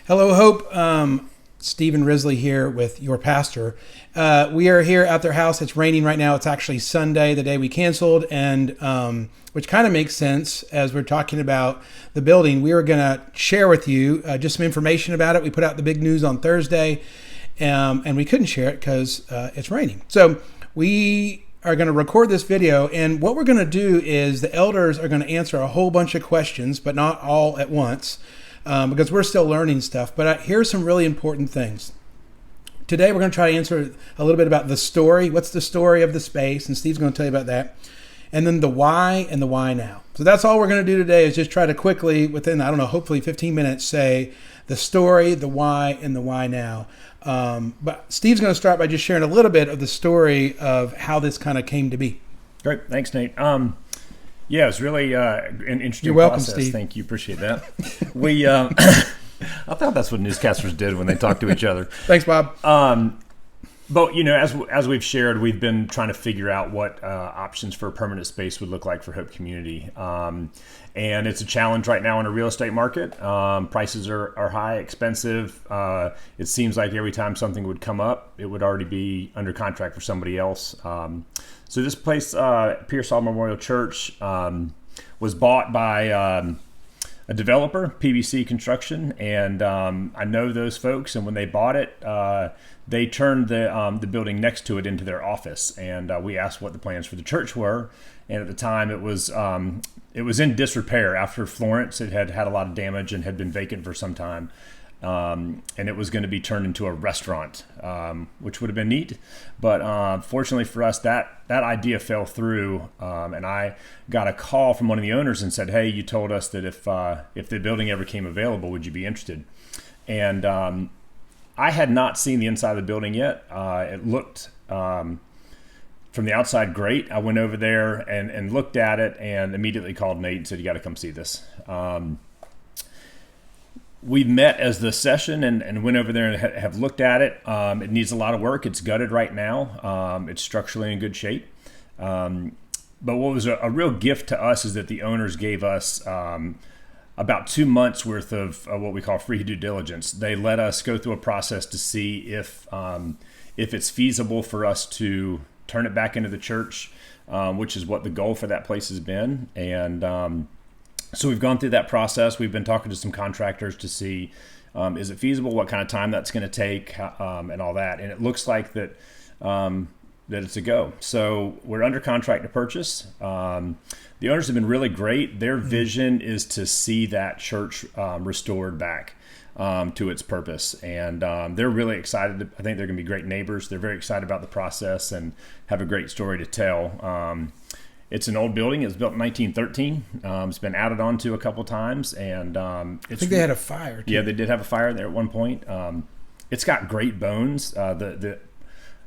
Hello, Hope. Stephen Risley here with your pastor. We are here at their house. It's raining right now. It's actually Sunday, the day we canceled, and which kind of makes sense as we're talking about the building. We are going to share with you just some information about it. We put out the big news on Thursday, and we couldn't share it because it's raining. So we are going to record this video, and what we're going to do is the elders are going to answer a whole bunch of questions, but not all at once. Because we're still learning stuff. But here's some really important things. Today we're going to try to answer a little bit about the story. What's the story of the space? And Steve's going to tell you about that. And then the why and the why now. So that's all we're going to do today is just try to quickly, within, hopefully 15 minutes, say the story, the why, and the why now. But Steve's going to start by just sharing a little bit of the story of how this kind of came to be. Great. Thanks, Nate. Yeah, it's really an interesting You're welcome, process. Steve. Thank you. Appreciate that. We, I thought that's what newscasters did when they talk to each other. Thanks, Bob. But, as we've shared, we've been trying to figure out what options for a permanent space would look like for Hope Community. And it's a challenge right now in a real estate market. Prices are high, expensive. It seems like every time something would come up, it would already be under contract for somebody else. So this place, Pearsall Memorial Church, was bought by a developer, PBC Construction, and I know those folks. And when they bought it, they turned the building next to it into their office. And we asked what the plans for the church were. And at the time, it was in disrepair after Florence. It had a lot of damage and had been vacant for some time. And it was going to be turned into a restaurant, which would have been neat. But fortunately for us, that idea fell through. And I got a call from one of the owners and said, "Hey, you told us that if the building ever came available, would you be interested?" And I had not seen the inside of the building yet. It looked from the outside great. I went over there and looked at it and immediately called Nate and said, "You got to come see this." We met as the session and went over there and have looked at it. It needs a lot of work. It's gutted right now. It's structurally in good shape. But what was a real gift to us is that the owners gave us about 2 months worth of what we call free due diligence. They let us go through a process to see if it's feasible for us to turn it back into the church, which is what the goal for that place has been. And so we've gone through that process. We've been talking to some contractors to see, is it feasible, what kind of time that's going to take, and all that. And it looks like that it's a go. So we're under contract to purchase. The owners have been really great. Their vision is to see that church restored back to its purpose. And they're really excited. I think they're going to be great neighbors. They're very excited about the process and have a great story to tell. It's an old building. It was built in 1913. It's been added on to a couple times, and I think they had a fire, too. Yeah, they did have a fire there at one point. It's got great bones. The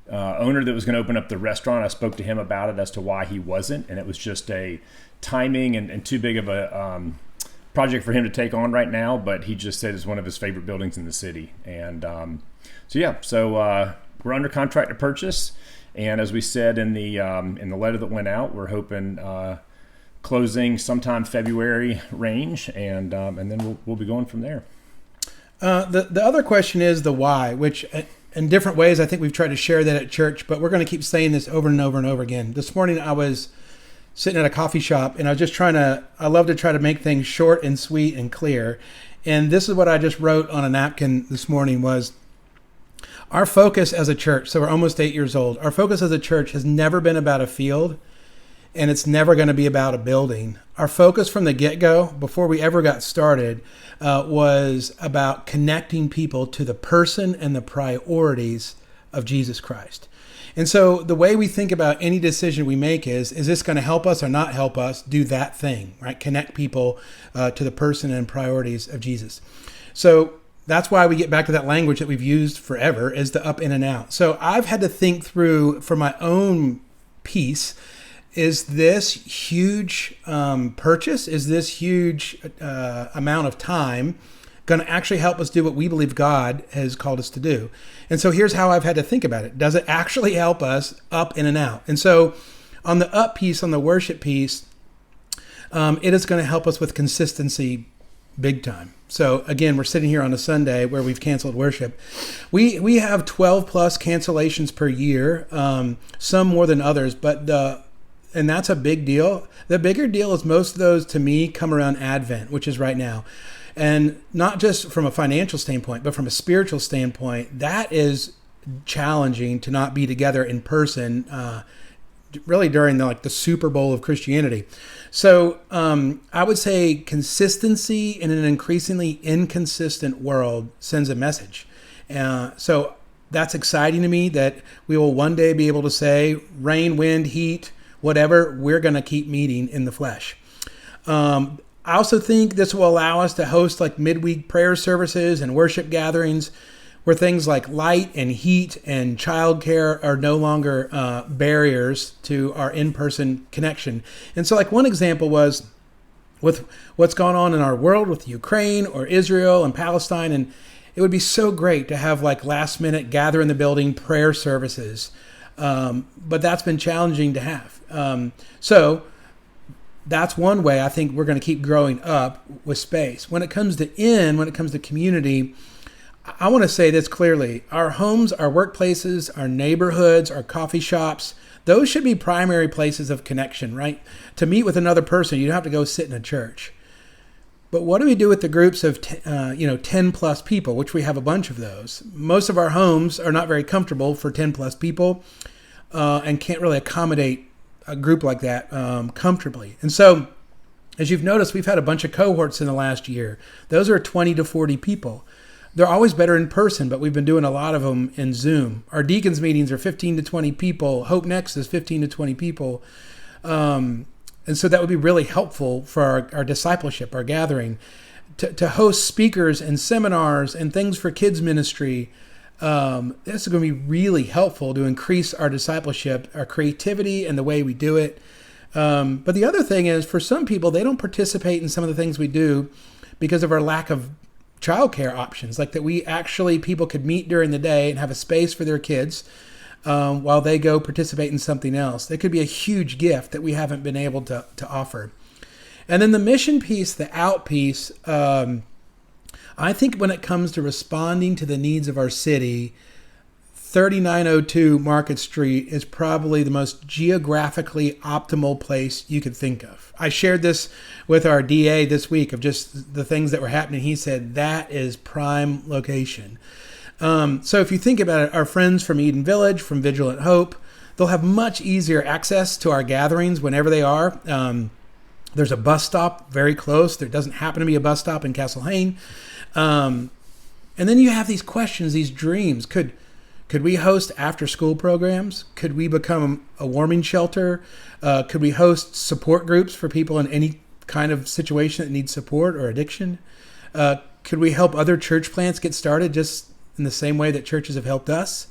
owner that was going to open up the restaurant, I spoke to him about it as to why he wasn't, and it was just a timing and too big of a project for him to take on right now, but he just said it's one of his favorite buildings in the city. And so we're under contract to purchase. And as we said in the letter that went out, we're hoping closing sometime February range, and then we'll be going from there. The other question is the why, which in different ways I think we've tried to share that at church, but we're going to keep saying this over and over and over again. This morning I was sitting at a coffee shop, and I was just I love to try to make things short and sweet and clear. And this is what I just wrote on a napkin this morning was, our focus as a church, so we're almost 8 years old, our focus as a church has never been about a field, and it's never going to be about a building. Our focus from the get-go, before we ever got started, was about connecting people to the person and the priorities of Jesus Christ. And so the way we think about any decision we make is this going to help us or not help us do that thing, right? Connect people to the person and priorities of Jesus. So that's why we get back to that language that we've used forever, is the up in and out. So I've had to think through for my own piece, is this huge purchase, is this huge amount of time going to actually help us do what we believe God has called us to do? And so here's how I've had to think about it. Does it actually help us up in and out? And so on the up piece, on the worship piece, it is going to help us with consistency big time. So again, we're sitting here on a Sunday where we've canceled worship. We have 12 plus cancellations per year, some more than others, and that's a big deal. The bigger deal is most of those, to me, come around Advent, which is right now. And not just from a financial standpoint, but from a spiritual standpoint, that is challenging to not be together in person, really during the Super Bowl of Christianity. So I would say consistency in an increasingly inconsistent world sends a message. So that's exciting to me, that we will one day be able to say, rain, wind, heat, whatever, we're going to keep meeting in the flesh. I also think this will allow us to host midweek prayer services and worship gatherings where things like light and heat and childcare are no longer barriers to our in-person connection. And so one example was with what's going on in our world with Ukraine or Israel and Palestine. And it would be so great to have last minute gather in the building prayer services. But that's been challenging to have. So that's one way I think we're going to keep growing up with space. When it comes to community, I want to say this clearly. Our homes, our workplaces, our neighborhoods, our coffee shops, those should be primary places of connection, right? To meet with another person, you don't have to go sit in a church. But what do we do with the groups of 10 plus people, which we have a bunch of those? Most of our homes are not very comfortable for 10 plus people and can't really accommodate a group like that comfortably. And so, as you've noticed, we've had a bunch of cohorts in the last year. Those are 20 to 40 people. They're always better in person, but we've been doing a lot of them in Zoom. Our deacons meetings are 15 to 20 people. Hope Next is 15 to 20 people. And so that would be really helpful for our discipleship, our gathering. To host speakers and seminars and things for kids ministry, this is going to be really helpful to increase our discipleship, our creativity, and the way we do it. But the other thing is, for some people, they don't participate in some of the things we do because of our lack of childcare options, people could meet during the day and have a space for their kids while they go participate in something else. That could be a huge gift that we haven't been able to offer. And then the mission piece, the out piece, I think when it comes to responding to the needs of our city, 3902 Market Street is probably the most geographically optimal place you could think of. I shared this with our DA this week of just the things that were happening. He said that is prime location. So if you think about it, our friends from Eden Village, from Vigilant Hope, they'll have much easier access to our gatherings whenever they are. There's a bus stop very close. There doesn't happen to be a bus stop in Castle Hayne. And then you have these questions, these dreams. Could we host after-school programs? Could we become a warming shelter? Could we host support groups for people in any kind of situation that needs support or addiction? Could we help other church plants get started just in the same way that churches have helped us?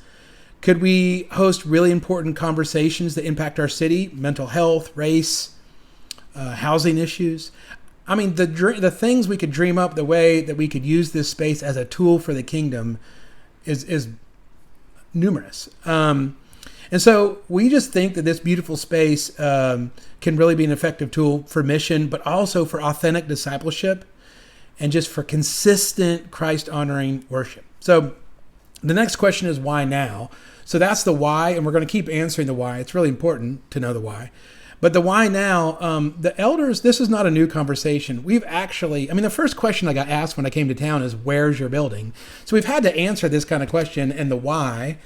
Could we host really important conversations that impact our city, mental health, race, housing issues? I mean, the things we could dream up, the way that we could use this space as a tool for the kingdom is numerous. And so we just think that this beautiful space can really be an effective tool for mission, but also for authentic discipleship and just for consistent Christ-honoring worship. So the next question is, why now? So that's the why, and we're going to keep answering the why. It's really important to know the why. But the why now, the elders, this is not a new conversation. The first question I got asked when I came to town is, where's your building? So we've had to answer this kind of question and the why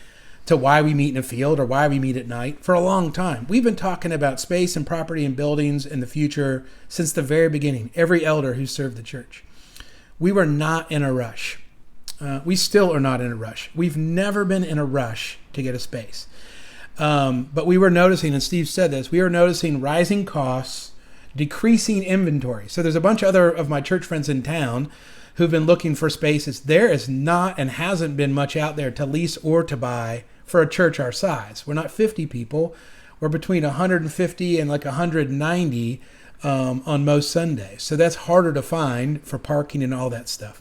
to why we meet in a field or why we meet at night for a long time. We've been talking about space and property and buildings in the future since the very beginning, every elder who served the church. We were not in a rush. We still are not in a rush. We've never been in a rush to get a space. But we were noticing, and Steve said this, we were noticing rising costs, decreasing inventory. So there's a bunch of other of my church friends in town who've been looking for spaces. There is not and hasn't been much out there to lease or to buy for a church our size. We're not 50 people. We're between 150 and 190 on most Sundays. So that's harder to find for parking and all that stuff.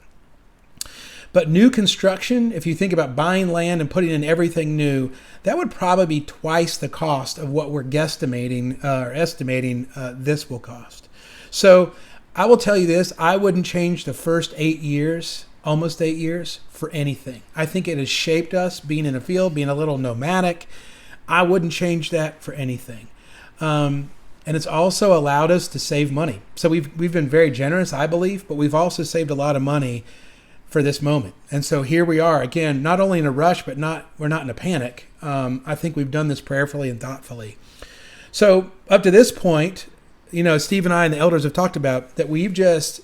But new construction, if you think about buying land and putting in everything new, that would probably be twice the cost of what we're guesstimating or estimating this will cost. So I will tell you this, I wouldn't change the first 8 years, almost 8 years, for anything. I think it has shaped us, being in a field, being a little nomadic. I wouldn't change that for anything. And it's also allowed us to save money. So we've been very generous, I believe, but we've also saved a lot of money for this moment. And so here we are, again, not only in a rush, but we're not in a panic. I think we've done this prayerfully and thoughtfully. So up to this point, Steve and I and the elders have talked about that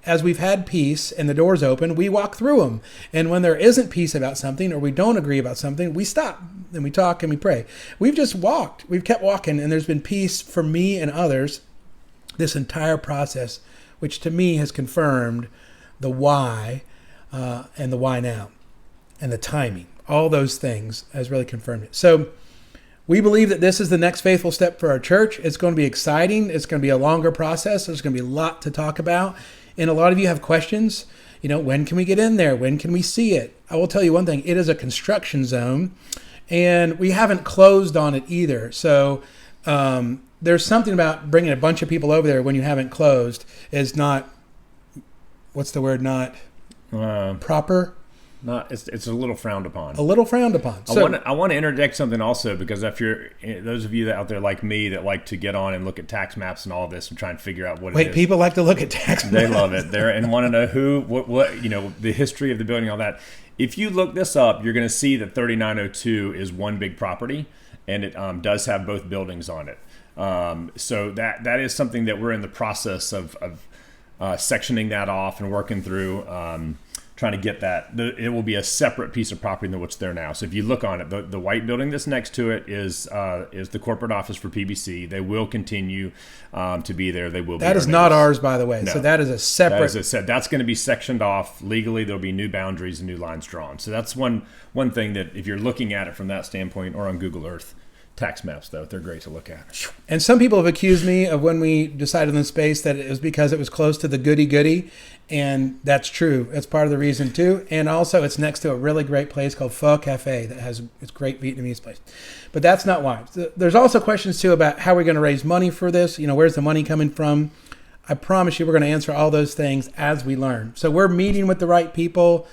as we've had peace and the doors open, we walk through them. And when there isn't peace about something or we don't agree about something, we stop and we talk and we pray. We've just walked. We've kept walking, and there's been peace for me and others this entire process, which to me has confirmed the why and the why now and the timing. All those things has really confirmed it. So we believe that this is the next faithful step for our church. It's going to be exciting. It's going to be a longer process. There's going to be a lot to talk about. And a lot of you have questions. When can we get in there? When can we see it? I will tell you one thing. It is a construction zone, and we haven't closed on it either. So there's something about bringing a bunch of people over there when you haven't closed is not, what's the word, not proper? It's a little frowned upon. A little frowned upon. So, I want to interject something also, because if you're those of you out there like me that like to get on and look at tax maps and all this and try and figure out what it is. Wait, people like to look at tax maps. They love it. And want to know what the history of the building, all that. If you look this up, you're going to see that 3902 is one big property, and it does have both buildings on it. So that is something that we're in the process of sectioning that off and working through. Trying to get that. It will be a separate piece of property than what's there now. So if you look on it, the white building that's next to it is the corporate office for PBC. They will continue to be there. They will. That is not ours, by the way. No. So that is a separate. As I said, that's going to be sectioned off legally. There'll be new boundaries and new lines drawn. So that's one thing that if you're looking at it from that standpoint, or on Google Earth. Tax maps, though, they're great to look at. And some people have accused me of, when we decided on the space, that it was because it was close to the goody-goody, and that's true. That's part of the reason, too. And also, it's next to a really great place called Pho Cafe that has it's great Vietnamese place. But that's not why. There's also questions, too, about how we're going to raise money for this. Where's the money coming from? I promise you we're going to answer all those things as we learn. So we're meeting with the right people,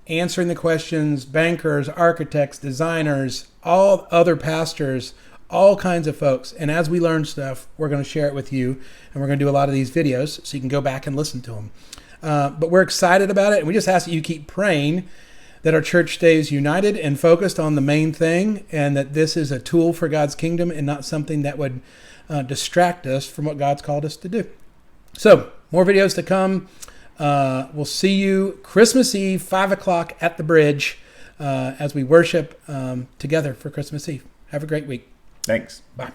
answering the questions, bankers, architects, designers, all other pastors, all kinds of folks. And as we learn stuff, we're going to share it with you. And we're going to do a lot of these videos so you can go back and listen to them. But we're excited about it. And we just ask that you keep praying that our church stays united and focused on the main thing, and that this is a tool for God's kingdom and not something that would distract us from what God's called us to do. So more videos to come. We'll see you Christmas Eve, 5 o'clock at the bridge as we worship together for Christmas Eve. Have a great week. Thanks. Bye.